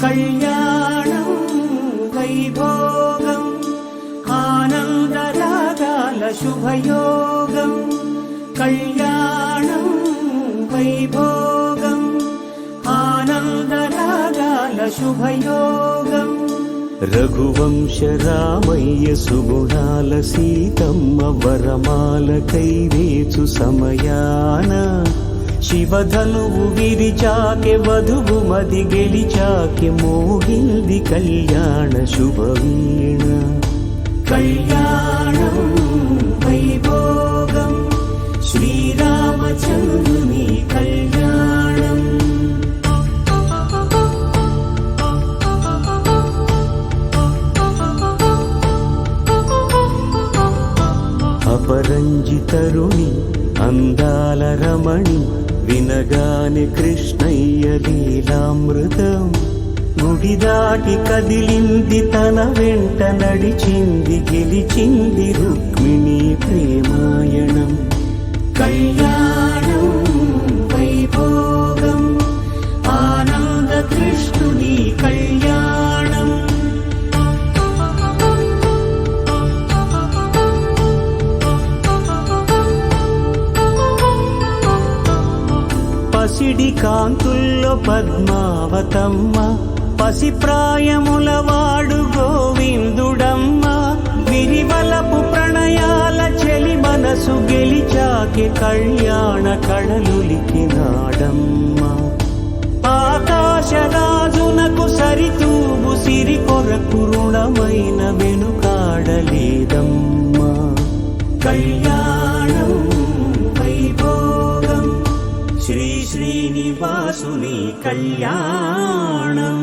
కళ్యాణం వైభోగం ఆనందరాగాల శుభయోగం కళ్యాణం వైభోగం ఆనందరాగాల శుభయోగం రఘువంశ రామయ్య సుగుణాల సీతమ్మ వరమాల కైవేచు సమయాన శివధనువు విరిచాకె వధువు మది గెలిచాకె మోగింది కళ్యాణ శుభవీణ కళ్యాణం వైభోగం శ్రీరామచంద్రుని కళ్యాణం అపరంజితరుణి అందాల రమణి వినగాని కృష్ణయ్య లీలామృతం గుడి దాటి కదిలింది తన వెంట నడిచింది గెలిచింది రుక్మిణి ప్రేమాయణం కళ్యాణం వైభోగం ఆనంద కృష్ణుని కళ్యాణం పసిడి కాంతుల్లో పద్మావతమ్మ పసిప్రాయముల వాడు గోవిందుడమ్మ విరివలపు ప్రణయాల చెలి మనసు గెలిచాకె కళ్యాణ కళలులికినాడమ్మ ఆకాశరాజునకు సరితూగు సిరి కొరకు రుణమైన వెనుకాడలేదమ్మా కళ్యాణం వైభోగం శ్రీ శ్రీనివాసుని కళ్యాణం